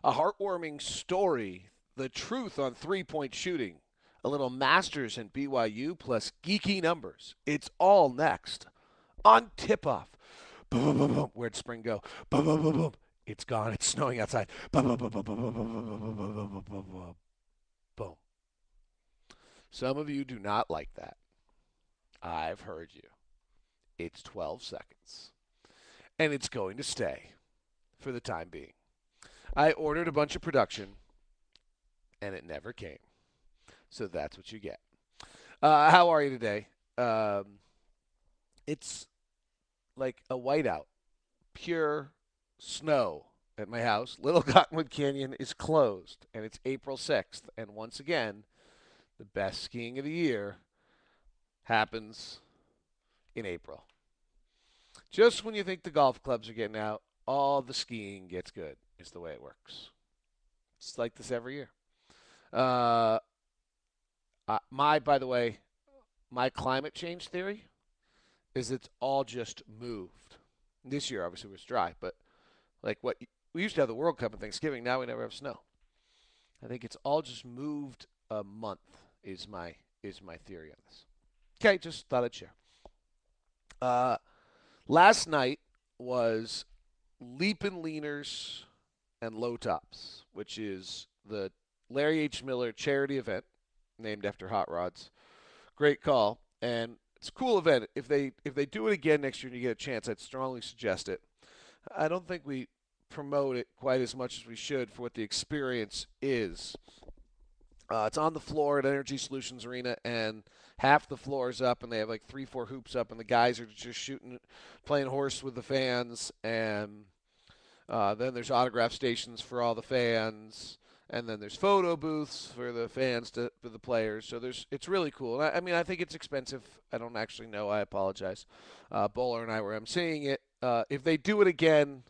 A heartwarming story, the truth on three-point shooting, a little Masters and BYU plus geeky numbers. It's all next on tip-off. Boom, boom, boom, boom. Where'd spring go? Boom, boom, boom, boom. It's gone. It's snowing outside. Boom, boom, boom, boom, boom, boom, boom, boom, boom, boom, boom, boom, boom. Boom. Some of you do not like that. I've heard you. It's 12 seconds. And it's going to stay for the time being. I ordered a bunch of production, and it never came. So that's what you get. How are you today? It's like a whiteout, pure snow at my house. Little Cottonwood Canyon is closed, and it's April 6th. And once again, the best skiing of the year happens in April. Just when you think the golf clubs are getting out, all the skiing gets good, is the way it works. It's like this every year. Uh, by the way, my climate change theory is it's all just moved. This year, obviously, was dry, but like what we used to have the World Cup and Thanksgiving, now we never have snow. I think it's all just moved a month. Is my theory on this. Okay, just thought I'd share. Uh, Last night was Leapin' Leaners and Lowtops, which is the Larry H. Miller charity event named after hot rods. Great call, and it's a cool event. If they do it again next year and you get a chance, I'd strongly suggest it. I don't think we promote it quite as much as we should for what the experience is. It's on the floor at Energy Solutions Arena, and half the floor is up, and they have like three, four hoops up, and the guys are just shooting, playing horse with the fans, and then there's autograph stations for all the fans, and then there's photo booths for the fans for the players. So it's really cool. And I mean, I think it's expensive. I don't actually know. I apologize. Bowler and I were emceeing it. If they do it again,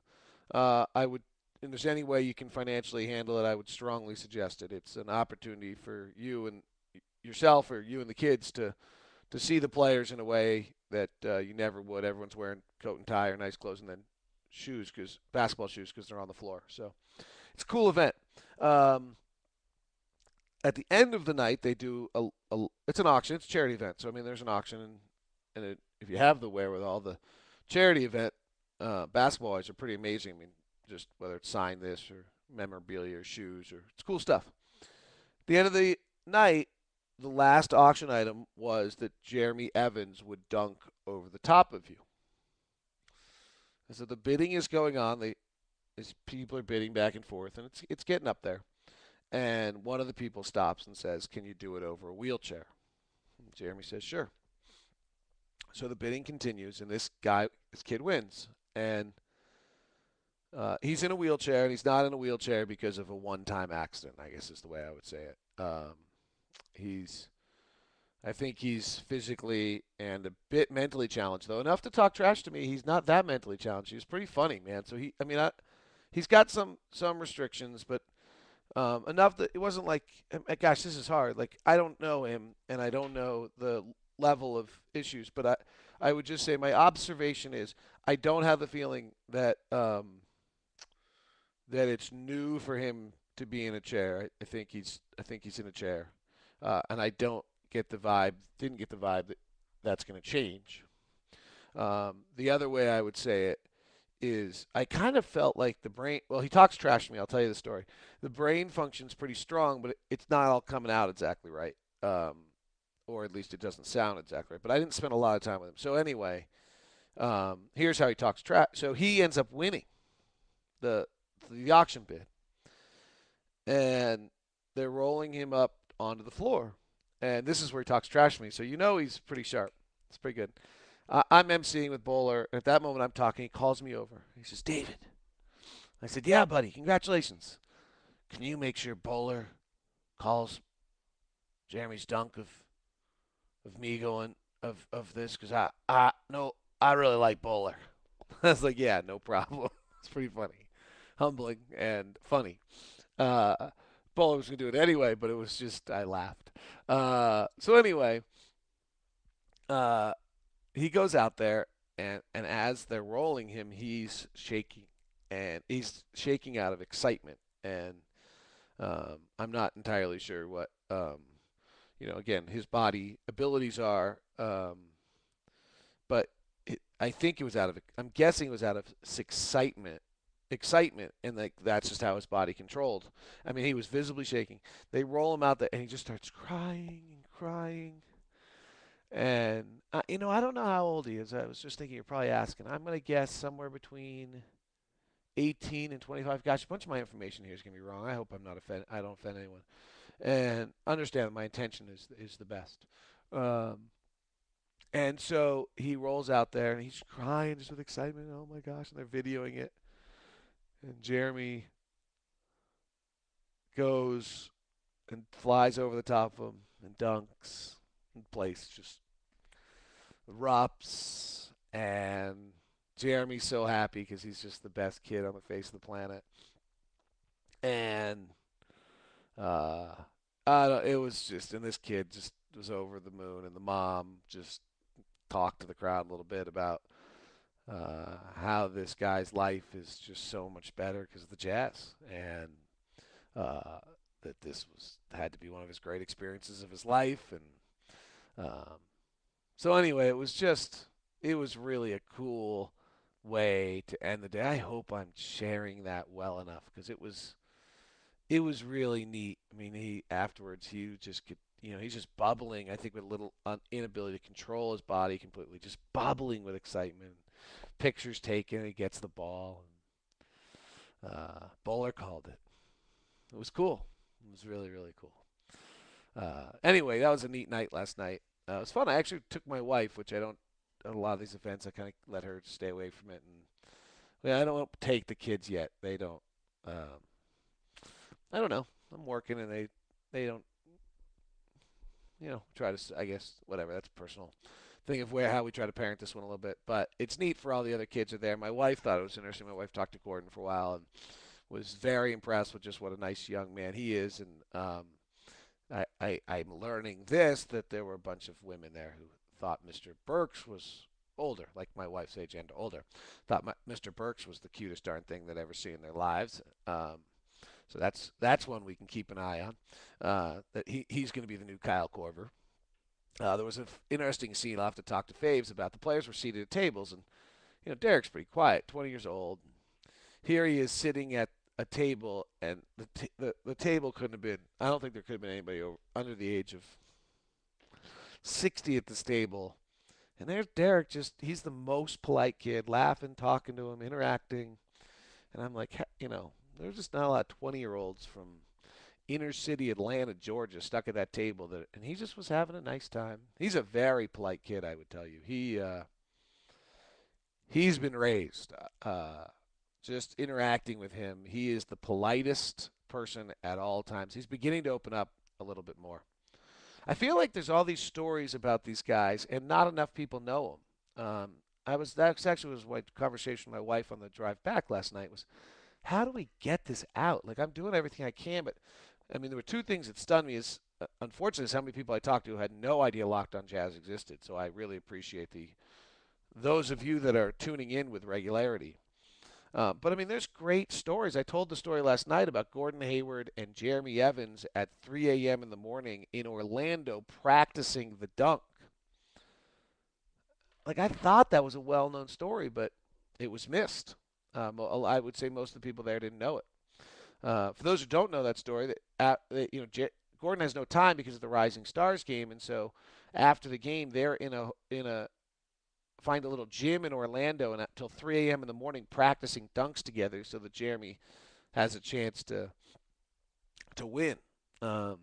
I would. And there's any way you can financially handle it, I would strongly suggest it. It's an opportunity for you and yourself, or you and the kids, to see the players in a way that you never would. Everyone's wearing coat and tie or nice clothes, and then shoes, because basketball shoes, because they're on the floor. So it's a cool event. Um, at the end of the night, they do it's an auction. It's a charity event. So I mean, there's an auction, and if you have the wherewithal, the charity event basketball wise are pretty amazing. I mean, just whether it's signed this or memorabilia or shoes, or it's cool stuff. At the end of the night, the last auction item was that Jeremy Evans would dunk over the top of you. And so the bidding is going on. These people are bidding back and forth, and it's getting up there. And one of the people stops and says, "Can you do it over a wheelchair?" And Jeremy says, "Sure." So the bidding continues, and this kid wins, and he's in a wheelchair, and he's not in a wheelchair because of a one-time accident, I guess is the way I would say it. He's, I think he's physically and a bit mentally challenged, though. Enough to talk trash to me. He's not that mentally challenged. He's pretty funny, man. So he's got some restrictions, but enough that it wasn't like, gosh, this is hard. Like, I don't know him, and I don't know the level of issues, but I would just say my observation is I don't have the feeling that it's new for him to be in a chair. I think he's in a chair, and I don't get the vibe. Didn't get the vibe that that's going to change. The other way I would say it is I kind of felt like the brain. Well, he talks trash to me. I'll tell you the story. The brain functions pretty strong, but it's not all coming out exactly right, or at least it doesn't sound exactly right. But I didn't spend a lot of time with him. So anyway, here's how he talks trash. So he ends up winning the the auction bid, and they're rolling him up onto the floor. And this is where he talks trash to me. So you know he's pretty sharp. It's pretty good. I'm emceeing with Bowler. At that moment, I'm talking. He calls me over. He says, "David." I said, "Yeah, buddy. Congratulations. Can you make sure Bowler calls Jeremy's dunk of me going of this? Because I no, I really like Bowler." I was like, "Yeah, no problem." It's pretty funny, humbling, and funny. Uh, Bowler was gonna do it anyway, but it was just I laughed. So anyway, uh, he goes out there, and as they're rolling him, he's shaking, and he's shaking out of excitement. and I'm not entirely sure what again, his body abilities are, but I think it was out of I'm guessing it was out of excitement, and like that's just how his body controlled. I mean, he was visibly shaking. They roll him out there, and he just starts crying and crying. And I don't know how old he is. I was just thinking you're probably asking. I'm gonna guess somewhere between 18 and 25. Gosh, a bunch of my information here is gonna be wrong. I hope I don't offend anyone. And understand that my intention is the best. Um, and so he rolls out there and he's crying just with excitement. Oh my gosh! And they're videoing it. And Jeremy goes and flies over the top of him and dunks. And the place just erupts. And Jeremy's so happy because he's just the best kid on the face of the planet. And uh, it was just, and this kid just was over the moon. And the mom just talked to the crowd a little bit about how this guy's life is just so much better because of the Jazz, and uh, that this was had to be one of his great experiences of his life. And so anyway, it was really a cool way to end the day. I hope I'm sharing that well enough because it was really neat. I mean, he afterwards he just could. He's just bubbling. I think with a little inability to control his body completely, just bubbling with excitement. Pictures taken. He gets the ball. And, Bowler called it. It was cool. It was really really cool. Anyway, that was a neat night last night. It was fun. I actually took my wife, which I don't. At a lot of these events, I kind of let her stay away from it, and yeah, I don't take the kids yet. They don't. Um, I don't know. I'm working, and they don't. Try to. I guess whatever. That's personal thing of where how we try to parent this one a little bit. But it's neat for all the other kids are there. My wife thought it was interesting. My wife talked to Gordon for a while and was very impressed with just what a nice young man he is. And I'm learning this that there were a bunch of women there who thought Mr. Burks was older, like my wife's age and older. Thought Mr. Burks was the cutest darn thing they'd ever seen in their lives. So that's one we can keep an eye on. That he's going to be the new Kyle Korver. There was an interesting scene. I'll have to talk to Faves about. The players were seated at tables, and Derek's pretty quiet, 20 years old. Here he is sitting at a table, and the table couldn't have been. I don't think there could have been anybody under the age of 60 at this table. And there's Derek. Just he's the most polite kid, laughing, talking to him, interacting. And I'm like, there's just not a lot of 20-year-olds from inner city Atlanta, Georgia, stuck at that table. And he just was having a nice time. He's a very polite kid, I would tell you. He's been raised. Just interacting with him, he is the politest person at all times. He's beginning to open up a little bit more. I feel like there's all these stories about these guys, and not enough people know them. That actually was my conversation with my wife on the drive back last night. Was how do we get this out? Like I'm doing everything I can, but I mean there were two things that stunned me. Is unfortunately is how many people I talked to had no idea Locked On Jazz existed. So I really appreciate the those of you that are tuning in with regularity. But I mean, there's great stories. I told the story last night about Gordon Hayward and Jeremy Evans at 3 a.m. in the morning in Orlando practicing the dunk. Like I thought that was a well-known story, but it was missed. I would say most of the people there didn't know it. For those who don't know that story, Gordon has no time because of the Rising Stars game, and so after the game, they're in a find a little gym in Orlando and until 3 a.m. in the morning practicing dunks together so that Jeremy has a chance to win. Um,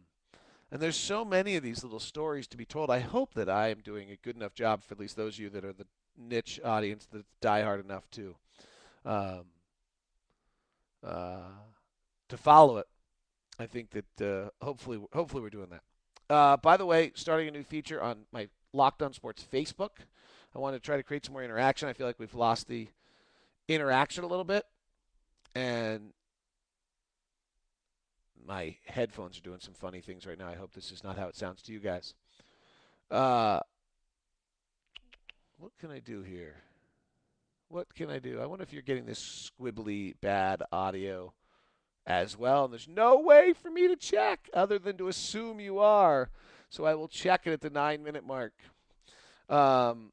and there's so many of these little stories to be told. I hope that I am doing a good enough job for at least those of you that are the niche audience that's diehard enough um, uh, to follow it. I think that hopefully we're doing that. By the way, starting a new feature on my Locked On Sports Facebook. I want to try to create some more interaction. I feel like we've lost the interaction a little bit, and my headphones are doing some funny things right now. I hope this is not how it sounds to you guys. Uh, what can I do here? What can I do? I wonder if you're getting this squibbly bad audio as well. And there's no way for me to check other than to assume you are. So I will check it at the 9 minute mark.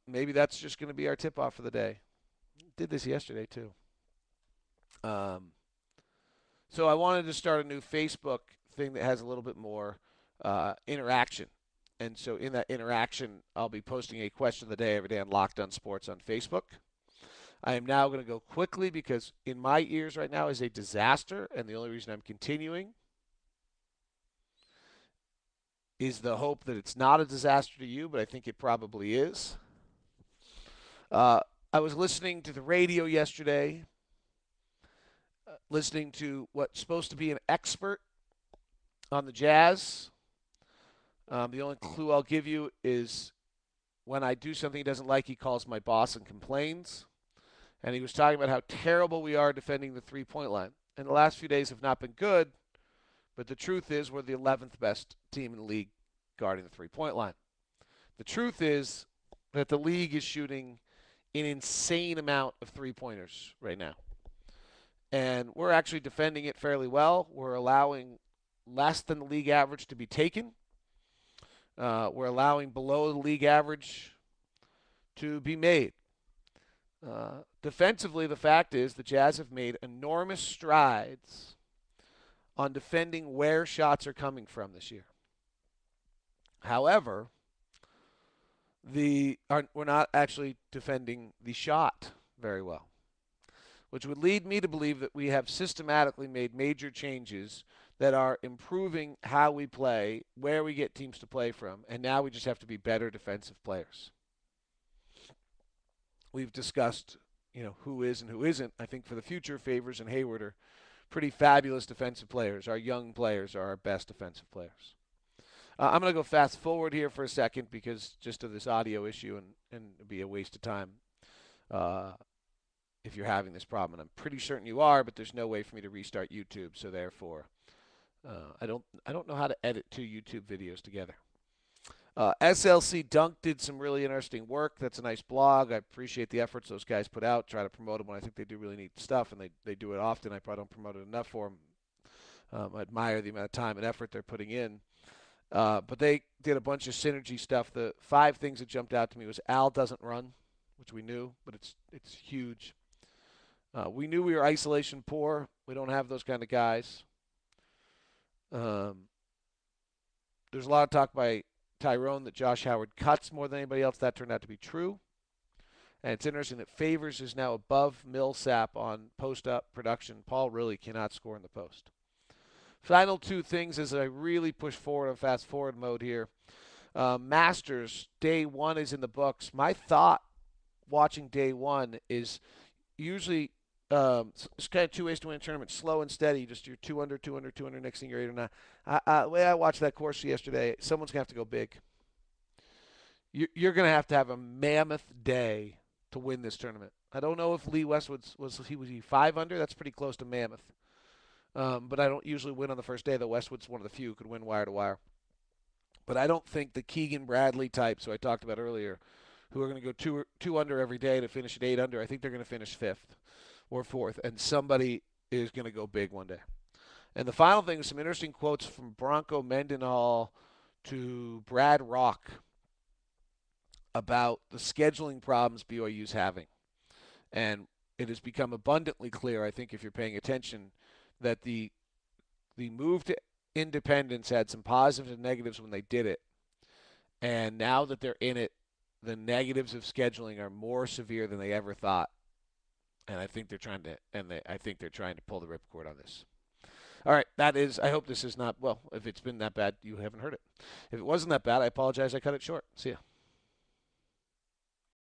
Maybe that's just going to be our tip off for the day. Did this yesterday too. Um, so I wanted to start a new Facebook thing that has a little bit more interaction. And so in that interaction, I'll be posting a question of the day every day on Locked On Sports on Facebook. I am now going to go quickly because in my ears right now is a disaster, and the only reason I'm continuing is the hope that it's not a disaster to you, but I think it probably is. Uh, I was listening to the radio yesterday, listening to what's supposed to be an expert on the Jazz. The only clue I'll give you is when I do something he doesn't like, he calls my boss and complains. And he was talking about how terrible we are defending the three-point line. And the last few days have not been good, but the truth is we're the 11th best team in the league guarding the three-point line. The truth is that the league is shooting an insane amount of three-pointers right now. And we're actually defending it fairly well. We're allowing less than the league average to be taken. We're allowing below the league average to be made. Defensively, the fact is the Jazz have made enormous strides on defending where shots are coming from this year. However, we're not actually defending the shot very well, which would lead me to believe that we have systematically made major changes that are improving how we play, where we get teams to play from, and now we just have to be better defensive players. We've discussed, who is and who isn't. I think for the future, Favors and Hayward are pretty fabulous defensive players. Our young players are our best defensive players. I'm going to go fast forward here for a second because just of this audio issue, and it'd be a waste of time if you're having this problem. And I'm pretty certain you are, but there's no way for me to restart YouTube. So therefore, I don't know how to edit two YouTube videos together. SLC Dunk did some really interesting work. That's a nice blog. I appreciate the efforts those guys put out. Try to promote them when I think they do really neat stuff, and they do it often. I probably don't promote it enough for them. I admire the amount of time and effort they're putting in. But they did a bunch of synergy stuff. The 5 things that jumped out to me was Al doesn't run, which we knew, but it's huge. We knew we were isolation poor. We don't have those kind of guys. There's a lot of talk by Tyrone that Josh Howard cuts more than anybody else. That turned out to be true. And it's interesting that Favors is now above Millsap on post-up production. Paul really cannot score in the post. Final 2 things as I really push forward on fast-forward mode here. Masters, day 1 is in the books. My thought watching day 1 is usually it's kind of 2 ways to win a tournament. Slow and steady. Just you're 2 under, 2 under, 2 under. Next thing you're 8 or 9. The way I watched that course yesterday, someone's going to have to go big. You're going to have a mammoth day to win this tournament. I don't know if Lee Westwood was he 5 under. That's pretty close to mammoth. But I don't usually win on the first day. Though Westwood's one of the few who could win wire to wire. But I don't think the Keegan Bradley types who I talked about earlier, who are going to go 2 under every day to finish at 8 under, I think they're going to finish 5th or 4th, and somebody is going to go big one day. And the final thing is some interesting quotes from Bronco Mendenhall to Brad Rock about the scheduling problems BYU's having. And it has become abundantly clear, I think, if you're paying attention, that the move to independence had some positives and negatives when they did it. And now that they're in it, the negatives of scheduling are more severe than they ever thought. And I think they're trying to pull the ripcord on this. All right, that is. I hope this is not. Well, if it's been that bad, you haven't heard it. If it wasn't that bad, I apologize. I cut it short. See ya.